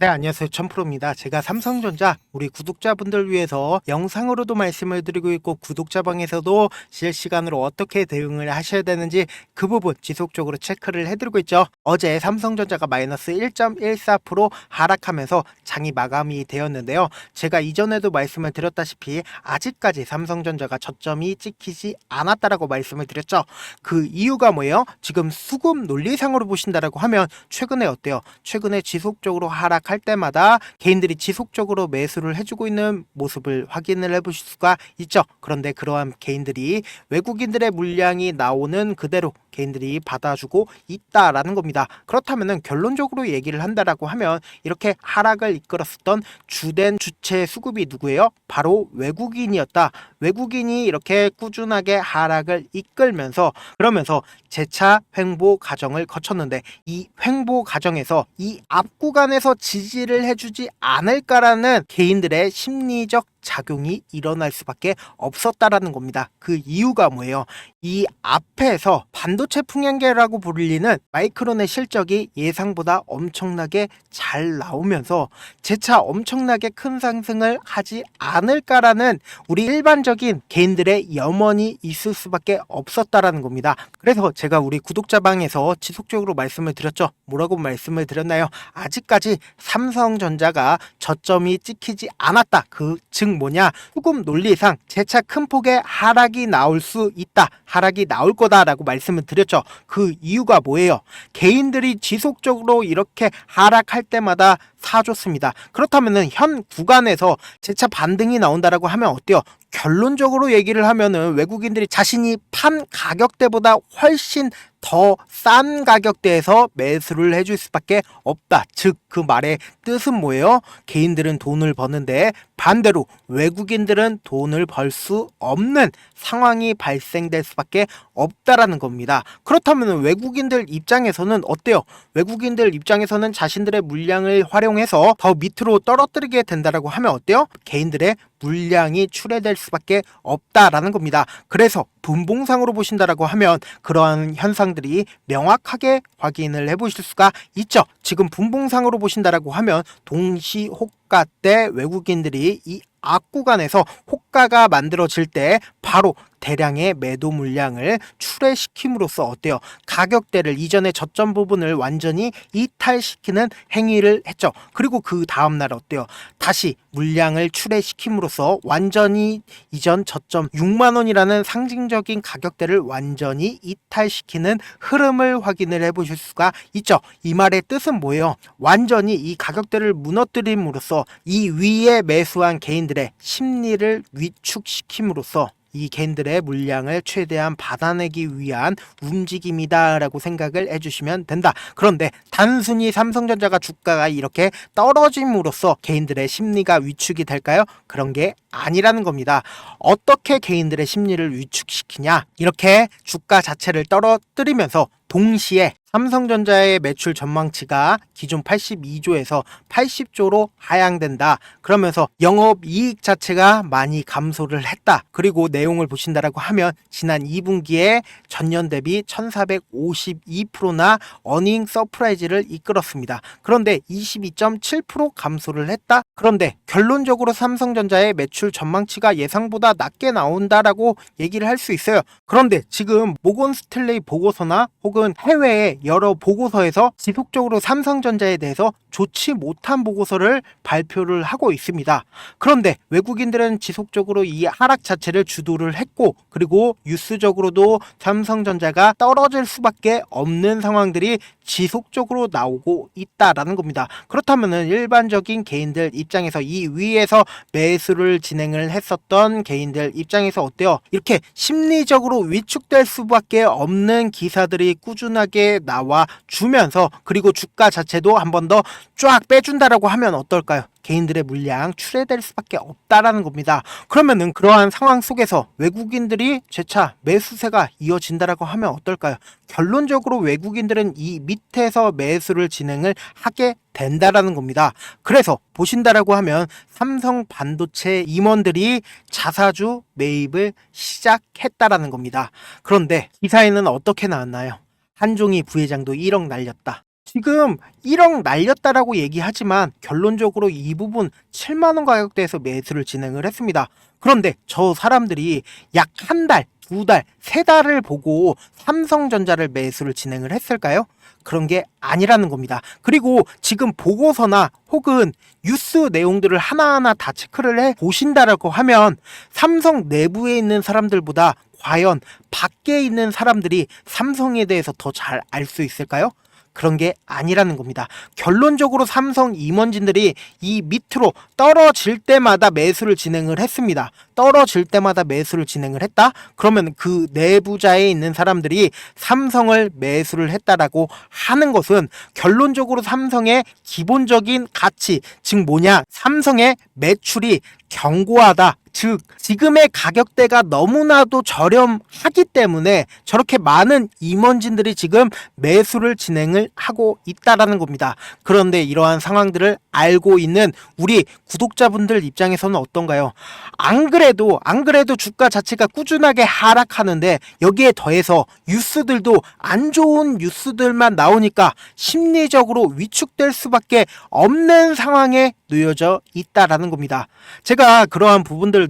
네, 안녕하세요. 천프로입니다. 제가 삼성전자 우리 구독자분들 위해서 영상으로도 말씀을 드리고 있고 구독자방에서도 실시간으로 어떻게 대응을 하셔야 되는지 그 부분 지속적으로 체크를 해드리고 있죠. 어제 삼성전자가 마이너스 1.14% 하락하면서 장이 마감이 되었는데요. 제가 이전에도 말씀을 드렸다시피 아직까지 삼성전자가 저점이 찍히지 않았다라고 말씀을 드렸죠. 그 이유가 뭐예요? 지금 수급 논리상으로 보신다라고 하면 최근에 어때요? 최근에 지속적으로 하락할 때마다 개인들이 지속적으로 매수를 해주고 있는 모습을 확인을 해보실 수가 있죠. 그런데 그러한 개인들이 외국인들의 물량이 나오는 그대로 개인들이 받아주고 있다라는 겁니다. 그렇다면 결론적으로 얘기를 한다라고 하면 이렇게 하락을 이끌었었던 주된 주체 수급이 누구예요? 바로 외국인이었다. 외국인이 이렇게 꾸준하게 하락을 이끌면서 그러면서 재차 횡보 과정을 거쳤는데 이 횡보 과정에서 이 앞 구간에서 지지를 해주지 않을까라는 개인들의 심리적 작용이 일어날 수밖에 없었다라는 겁니다. 그 이유가 뭐예요? 이 앞에서 반도체 풍향계라고 불리는 마이크론의 실적이 예상보다 엄청나게 잘 나오면서 재차 엄청나게 큰 상승을 하지 않을까라는 우리 일반적인 개인들의 염원이 있을 수밖에 없었다라는 겁니다. 그래서 제가 우리 구독자방에서 지속적으로 말씀을 드렸죠. 뭐라고 말씀을 드렸나요? 아직까지 삼성전자가 저점이 찍히지 않았다. 즉 뭐냐? 수급 논리상 재차 큰 폭의 하락이 나올 수 있다. 하락이 나올 거다라고 말씀을 드렸죠. 그 이유가 뭐예요? 개인들이 지속적으로 이렇게 하락할 때마다 사줬습니다. 그렇다면은 현 구간에서 재차 반등이 나온다라고 하면 어때요? 결론적으로 얘기를 하면은 외국인들이 자신이 판 가격대보다 훨씬 더 싼 가격대에서 매수를 해줄 수밖에 없다. 즉 그 말의 뜻은 뭐예요? 개인들은 돈을 버는데 반대로 외국인들은 돈을 벌 수 없는 상황이 발생될 수밖에 없다라는 겁니다. 그렇다면 외국인들 입장에서는 어때요? 외국인들 입장에서는 자신들의 물량을 활용해서 더 밑으로 떨어뜨리게 된다라고 하면 어때요? 개인들의 물량이 출회될 수밖에 없다라는 겁니다. 그래서 분봉상으로 보신다라고 하면 그러한 현상들이 명확하게 확인을 해보실 수가 있죠. 지금 분봉상으로 보신다라고 하면 동시 호가 때 외국인들이 이 앞구간에서 호가가 만들어질 때 바로 대량의 매도 물량을 출회시킴으로써 어때요? 가격대를 이전의 저점 부분을 완전히 이탈시키는 행위를 했죠. 그리고 그 다음날 어때요? 다시 물량을 출회시킴으로써 완전히 이전 저점 6만원이라는 상징적인 가격대를 완전히 이탈시키는 흐름을 확인을 해보실 수가 있죠. 이 말의 뜻은 뭐예요? 완전히 이 가격대를 무너뜨림으로써 이 위에 매수한 개인들의 심리를 위축시킴으로써 이 개인들의 물량을 최대한 받아내기 위한 움직임이다 라고 생각을 해주시면 된다. 그런데 단순히 삼성전자가 주가가 이렇게 떨어짐으로써 개인들의 심리가 위축이 될까요? 그런 게 아니라는 겁니다. 어떻게 개인들의 심리를 위축시키냐? 이렇게 주가 자체를 떨어뜨리면서 동시에 삼성전자의 매출 전망치가 기존 82조에서 80조로 하향된다. 그러면서 영업이익 자체가 많이 감소를 했다. 그리고 내용을 보신다라고 하면 지난 2분기에 전년 대비 1452%나 어닝 서프라이즈를 이끌었습니다. 그런데 22.7% 감소를 했다. 그런데 결론적으로 삼성전자의 매출 전망치가 예상보다 낮게 나온다라고 얘기를 할 수 있어요. 그런데 지금 모건 스탠레이 보고서나 혹은 해외의 여러 보고서에서 지속적으로 삼성전자에 대해서 좋지 못한 보고서를 발표를 하고 있습니다. 그런데 외국인들은 지속적으로 이 하락 자체를 주도를 했고 그리고 뉴스적으로도 삼성전자가 떨어질 수밖에 없는 상황들이 지속적으로 나오고 있다라는 겁니다. 그렇다면 일반적인 개인들 입장에서 이 위에서 매수를 진행을 했었던 개인들 입장에서 어때요? 이렇게 심리적으로 위축될 수밖에 없는 기사들이 꾸준하게 나와 주면서 그리고 주가 자체도 한 번 더 쫙 빼준다라고 하면 어떨까요? 개인들의 물량 출회될 수밖에 없다라는 겁니다. 그러면은 그러한 상황 속에서 외국인들이 재차 매수세가 이어진다라고 하면 어떨까요? 결론적으로 외국인들은 이 밑에서 매수를 진행을 하게 된다라는 겁니다. 그래서 보신다라고 하면 삼성 반도체 임원들이 자사주 매입을 시작했다라는 겁니다. 그런데 기사에는 어떻게 나왔나요? 한종희 부회장도 1억 날렸다. 지금 1억 날렸다라고 얘기하지만 결론적으로 이 부분 7만 원 가격대에서 매수를 진행을 했습니다. 그런데 저 사람들이 약 한 달, 두 달, 세 달을 보고 삼성전자를 매수를 진행을 했을까요? 그런 게 아니라는 겁니다. 그리고 지금 보고서나 혹은 뉴스 내용들을 하나하나 다 체크를 해 보신다라고 하면 삼성 내부에 있는 사람들보다 과연 밖에 있는 사람들이 삼성에 대해서 더 잘 알 수 있을까요? 그런 게 아니라는 겁니다. 결론적으로 삼성 임원진들이 이 밑으로 떨어질 때마다 매수를 진행을 했습니다. 떨어질 때마다 매수를 진행을 했다? 그러면 그 내부자에 있는 사람들이 삼성을 매수를 했다라고 하는 것은 결론적으로 삼성의 기본적인 가치, 즉 뭐냐? 삼성의 매출이 견고하다. 즉 지금의 가격대가 너무나도 저렴하기 때문에 저렇게 많은 임원진들이 지금 매수를 진행을 하고 있다라는 겁니다. 그런데 이러한 상황들을 알고 있는 우리 구독자분들 입장에서는 어떤가요? 안 그래도 주가 자체가 꾸준하게 하락하는데 여기에 더해서 뉴스들도 안 좋은 뉴스들만 나오니까 심리적으로 위축될 수밖에 없는 상황에 놓여져 있다라는 겁니다. 제가 그러한 부분들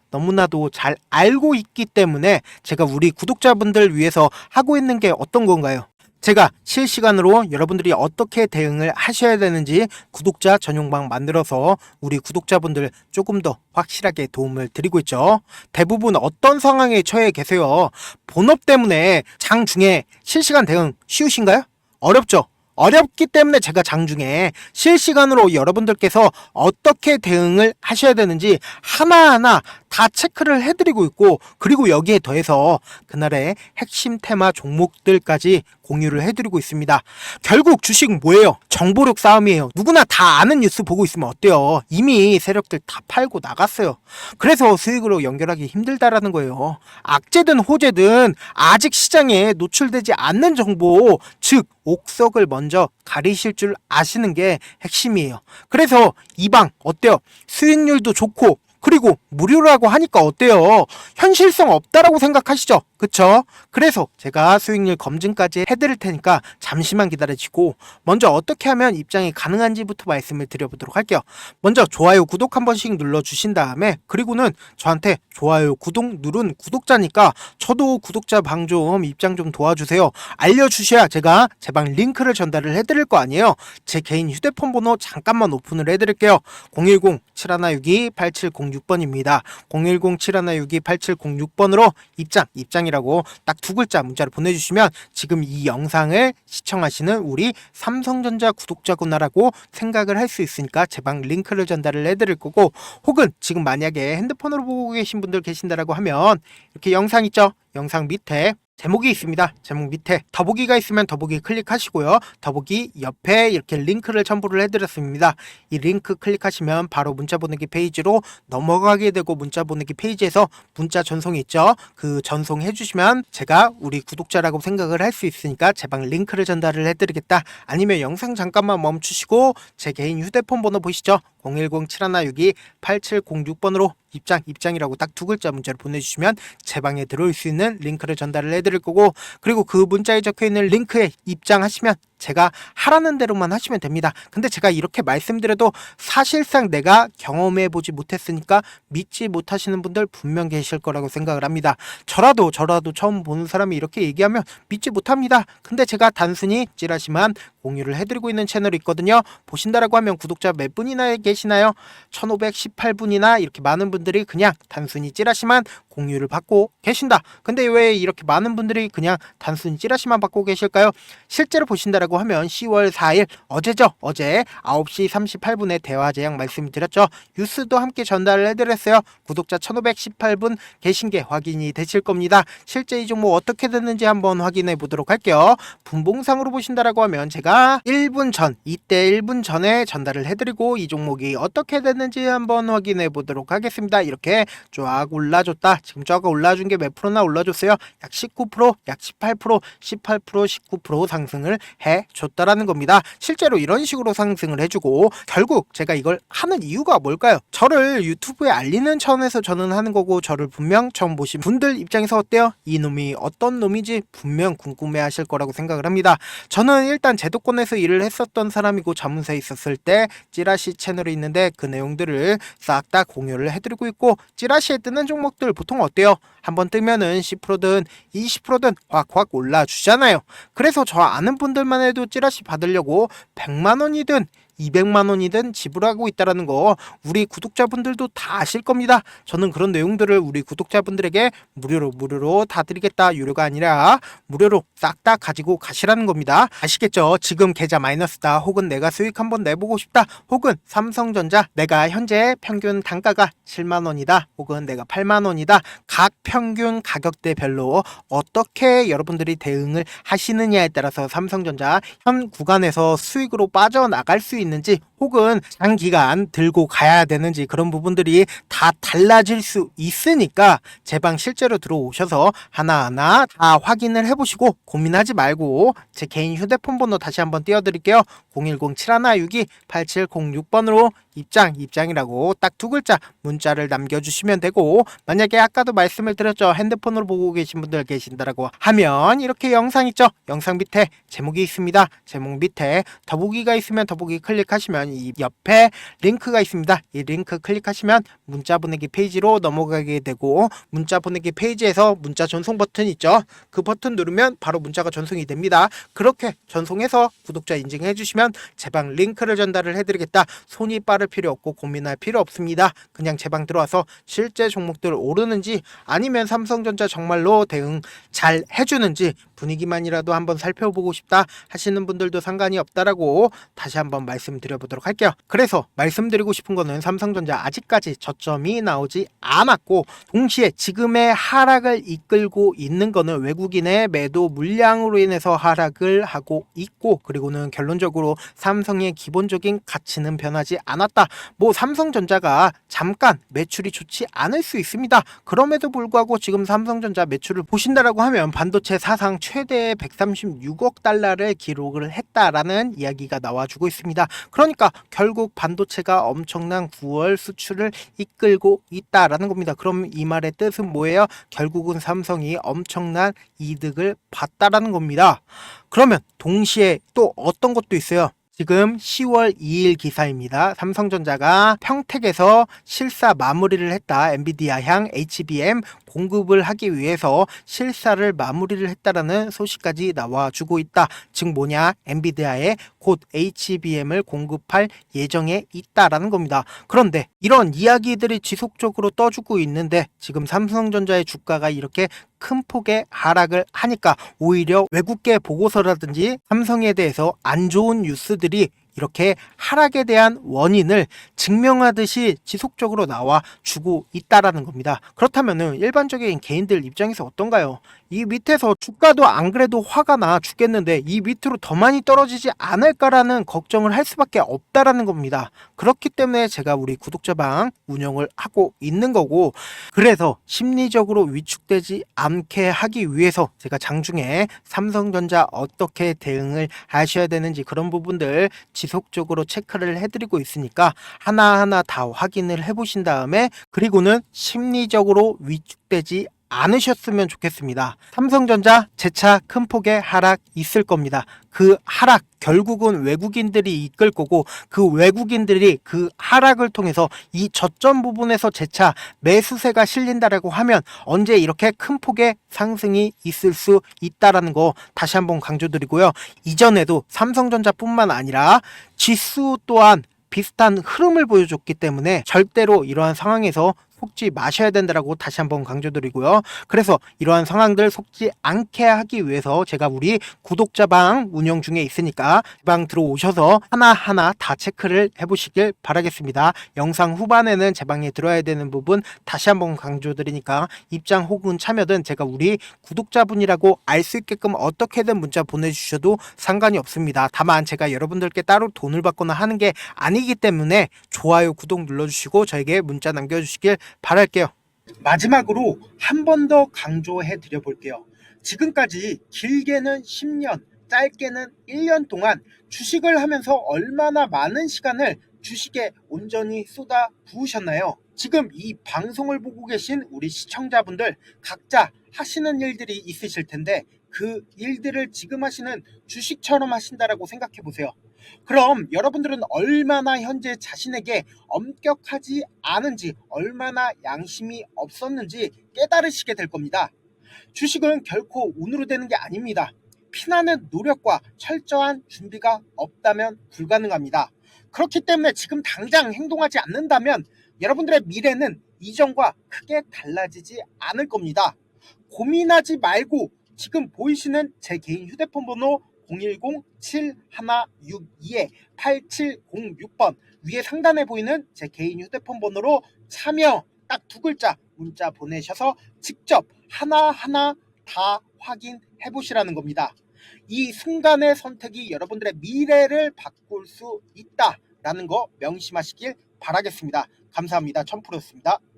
너무나도 잘 알고 있기 때문에 제가 우리 구독자분들 위해서 하고 있는 게 어떤 건가요? 제가 실시간으로 여러분들이 어떻게 대응을 하셔야 되는지 구독자 전용방 만들어서 우리 구독자분들 조금 더 확실하게 도움을 드리고 있죠. 대부분 어떤 상황에 처해 계세요? 본업 때문에 장중에 실시간 대응 쉬우신가요? 어렵죠? 어렵기 때문에 제가 장중에 실시간으로 여러분들께서 어떻게 대응을 하셔야 되는지 하나하나 다 체크를 해드리고 있고, 그리고 여기에 더해서 그날의 핵심 테마 종목들까지 공유를 해드리고 있습니다. 결국 주식 뭐예요? 정보력 싸움이에요. 누구나 다 아는 뉴스 보고 있으면 어때요? 이미 세력들 다 팔고 나갔어요. 그래서 수익으로 연결하기 힘들다라는 거예요. 악재든 호재든 아직 시장에 노출되지 않는 정보, 즉 옥석을 먼저 가리실 줄 아시는 게 핵심이에요. 그래서 이 방 어때요? 수익률도 좋고 그리고 무료라고 하니까 어때요? 현실성 없다라고 생각하시죠? 그쵸? 그래서 제가 수익률 검증까지 해드릴 테니까 잠시만 기다려주시고 먼저 어떻게 하면 입장이 가능한지부터 말씀을 드려보도록 할게요. 먼저 좋아요, 구독 한 번씩 눌러주신 다음에, 그리고는 저한테 좋아요, 구독 누른 구독자니까 저도 구독자 방 좀 입장 좀 도와주세요. 알려주셔야 제가 제 방 링크를 전달을 해드릴 거 아니에요. 제 개인 휴대폰 번호 잠깐만 오픈을 해드릴게요. 010-7162-8706번입니다. 010-7162-8706번으로 입장이라고 딱 두 글자 문자를 보내주시면 지금 이 영상을 시청하시는 우리 삼성전자 구독자구나라고 생각을 할 수 있으니까 제 방 링크를 전달을 해드릴 거고, 혹은 지금 만약에 핸드폰으로 보고 계신 분들 계신다라고 하면 이렇게 영상 있죠? 영상 밑에 제목이 있습니다. 제목 밑에 더보기가 있으면 더보기 클릭하시고요. 더보기 옆에 이렇게 링크를 첨부를 해드렸습니다. 이 링크 클릭하시면 바로 문자 보내기 페이지로 넘어가게 되고, 문자 보내기 페이지에서 문자 전송이 있죠. 그 전송해 주시면 제가 우리 구독자라고 생각을 할 수 있으니까 제 방 링크를 전달을 해드리겠다. 아니면 영상 잠깐만 멈추시고 제 개인 휴대폰 번호 보시죠? 010-7162-8706번으로 입장이라고 딱 두 글자 문자를 보내주시면 제 방에 들어올 수 있는 링크를 전달을 해드릴 거고, 그리고 그 문자에 적혀있는 링크에 입장하시면 제가 하라는 대로만 하시면 됩니다. 근데 제가 이렇게 말씀드려도 사실상 내가 경험해보지 못했으니까 믿지 못하시는 분들 분명 계실 거라고 생각을 합니다. 저라도 처음 보는 사람이 이렇게 얘기하면 믿지 못합니다. 근데 제가 단순히 찌라시만 공유를 해드리고 있는 채널이 있거든요. 보신다라고 하면 구독자 몇 분이나 계시나요? 1518분이나 이렇게 많은 분들이 그냥 단순히 찌라시만 공유를 받고 계신다. 근데 왜 이렇게 많은 분들이 그냥 단순히 찌라시만 받고 계실까요? 실제로 보신다라고 하면 10월 4일 어제죠. 어제 9시 38분에 대화 제약 말씀드렸죠. 뉴스도 함께 전달을 해드렸어요. 구독자 1518분 계신 게 확인이 되실 겁니다. 실제 이 종목 어떻게 됐는지 한번 확인해 보도록 할게요. 분봉상으로 보신다라고 하면 제가 1분 전, 이때 1분 전에 전달을 해드리고 이 종목이 어떻게 됐는지 한번 확인해 보도록 하겠습니다. 이렇게 쫙 올라줬다. 지금 쫙 올라준 게 몇 프로나 올라줬어요? 약 19%, 약 18%, 18%, 19% 상승을 해 줬다라는 겁니다. 실제로 이런 식으로 상승을 해주고 결국 제가 이걸 하는 이유가 뭘까요? 저를 유튜브에 알리는 차원에서 저는 하는 거고 저를 분명 처음 보신 분들 입장에서 어때요? 이 놈이 어떤 놈인지 분명 궁금해 하실 거라고 생각을 합니다. 저는 일단 제도권에서 일을 했었던 사람이고 자문사에 있었을 때 찌라시 채널이 있는데 그 내용들을 싹 다 공유를 해드리고 있고 찌라시에 뜨는 종목들 보통 어때요? 한번 뜨면은 10%든 20%든 확확 올라주잖아요. 그래서 저 아는 분들만 해도 찌라시 받으려고 100만원이든 200만원이든 지불하고 있다는 거 우리 구독자분들도 다 아실 겁니다. 저는 그런 내용들을 우리 구독자분들에게 무료로 다 드리겠다. 유료가 아니라 무료로 싹 다 가지고 가시라는 겁니다. 아시겠죠? 지금 계좌 마이너스다 혹은 내가 수익 한번 내보고 싶다 혹은 삼성전자 내가 현재 평균 단가가 7만원이다 혹은 내가 8만원이다. 각 평균 가격대별로 어떻게 여러분들이 대응을 하시느냐에 따라서 삼성전자 현 구간에서 수익으로 빠져나갈 수 있는지 혹은 장기간 들고 가야 되는지 그런 부분들이 다 달라질 수 있으니까 제 방 실제로 들어오셔서 하나하나 다 확인을 해보시고 고민하지 말고 제 개인 휴대폰 번호 다시 한번 띄워드릴게요. 010-7106-8706번으로 입장이라고 딱 두 글자 문자를 남겨주시면 되고 만약에 아까도 말씀을 드렸죠. 핸드폰으로 보고 계신 분들 계신다라고 하면 이렇게 영상 있죠. 영상 밑에 제목이 있습니다. 제목 밑에 더보기가 있으면 더보기 클릭하시면 이 옆에 링크가 있습니다. 이 링크 클릭하시면 문자 보내기 페이지로 넘어가게 되고 문자 보내기 페이지에서 문자 전송 버튼 있죠. 그 버튼 누르면 바로 문자가 전송이 됩니다. 그렇게 전송해서 구독자 인증해 주시면 제 방 링크를 전달을 해드리겠다. 손이 빠를 필요 없고 고민할 필요 없습니다. 그냥 제 방 들어와서 실제 종목들 오르는지 아니면 삼성전자 정말로 대응 잘 해주는지 분위기만이라도 한번 살펴보고 싶다 하시는 분들도 상관이 없다라고 다시 한번 말씀드려보도록 할게요. 그래서 말씀드리고 싶은 거는 삼성전자 아직까지 저점이 나오지 않았고 동시에 지금의 하락을 이끌고 있는 거는 외국인의 매도 물량으로 인해서 하락을 하고 있고 그리고는 결론적으로 삼성의 기본적인 가치는 변하지 않았다. 뭐 삼성전자가 잠깐 매출이 좋지 않을 수 있습니다. 그럼에도 불구하고 지금 삼성전자 매출을 보신다라고 하면 반도체 사상 최대 136억 달러를 기록을 했다라는 이야기가 나와주고 있습니다. 그러니까 결국 반도체가 엄청난 9월 수출을 이끌고 있다라는 겁니다. 그럼 이 말의 뜻은 뭐예요? 결국은 삼성이 엄청난 이득을 봤다라는 겁니다. 그러면 동시에 또 어떤 것도 있어요. 지금 10월 2일 기사입니다. 삼성전자가 평택에서 실사 마무리를 했다. 엔비디아 향 HBM 공급을 하기 위해서 실사를 마무리를 했다라는 소식까지 나와주고 있다. 즉 뭐냐? 엔비디아에 곧 HBM을 공급할 예정에 있다라는 겁니다. 그런데 이런 이야기들이 지속적으로 떠주고 있는데 지금 삼성전자의 주가가 이렇게 큰 폭의 하락을 하니까 오히려 외국계 보고서라든지 삼성에 대해서 안 좋은 뉴스들이 이렇게 하락에 대한 원인을 증명하듯이 지속적으로 나와 주고 있다라는 겁니다. 그렇다면은 일반적인 개인들 입장에서 어떤가요? 이 밑에서 주가도 안 그래도 화가 나 죽겠는데 이 밑으로 더 많이 떨어지지 않을까라는 걱정을 할 수밖에 없다라는 겁니다. 그렇기 때문에 제가 우리 구독자방 운영을 하고 있는 거고 그래서 심리적으로 위축되지 않게 하기 위해서 제가 장중에 삼성전자 어떻게 대응을 하셔야 되는지 그런 부분들 지속적으로 체크를 해드리고 있으니까 하나하나 다 확인을 해보신 다음에 그리고는 심리적으로 위축되지 않으셨으면 좋겠습니다. 삼성전자 재차 큰 폭의 하락 있을 겁니다. 그 하락 결국은 외국인들이 이끌 거고 그 외국인들이 그 하락을 통해서 이 저점 부분에서 재차 매수세가 실린다라고 하면 언제 이렇게 큰 폭의 상승이 있을 수 있다라는 거 다시 한번 강조드리고요. 이전에도 삼성전자뿐만 아니라 지수 또한 비슷한 흐름을 보여줬기 때문에 절대로 이러한 상황에서 속지 마셔야 된다라고 다시 한번 강조드리고요. 그래서 이러한 상황들 속지 않게 하기 위해서 제가 우리 구독자방 운영 중에 있으니까 방 들어오셔서 하나하나 다 체크를 해보시길 바라겠습니다. 영상 후반에는 제 방에 들어야 되는 부분 다시 한번 강조드리니까 입장 혹은 참여든 제가 우리 구독자분이라고 알 수 있게끔 어떻게든 문자 보내주셔도 상관이 없습니다. 다만 제가 여러분들께 따로 돈을 받거나 하는 게 아니기 때문에 좋아요, 구독 눌러주시고 저에게 문자 남겨주시길 바랄게요. 마지막으로 한 번 더 강조해 드려 볼게요. 지금까지 길게는 10년, 짧게는 1년 동안 주식을 하면서 얼마나 많은 시간을 주식에 온전히 쏟아 부으셨나요? 지금 이 방송을 보고 계신 우리 시청자분들 각자 하시는 일들이 있으실 텐데 그 일들을 지금 하시는 주식처럼 하신다라고 생각해 보세요. 그럼 여러분들은 얼마나 현재 자신에게 엄격하지 않은지, 얼마나 양심이 없었는지 깨달으시게 될 겁니다. 주식은 결코 운으로 되는 게 아닙니다. 피나는 노력과 철저한 준비가 없다면 불가능합니다. 그렇기 때문에 지금 당장 행동하지 않는다면 여러분들의 미래는 이전과 크게 달라지지 않을 겁니다. 고민하지 말고 지금 보이시는 제 개인 휴대폰 번호 010-7162-8706번 위에 상단에 보이는 제 개인 휴대폰 번호로 참여 딱 두 글자 문자 보내셔서 직접 하나하나 다 확인해 보시라는 겁니다. 이 순간의 선택이 여러분들의 미래를 바꿀 수 있다라는 거 명심하시길 바라겠습니다. 감사합니다. 천프로였습니다.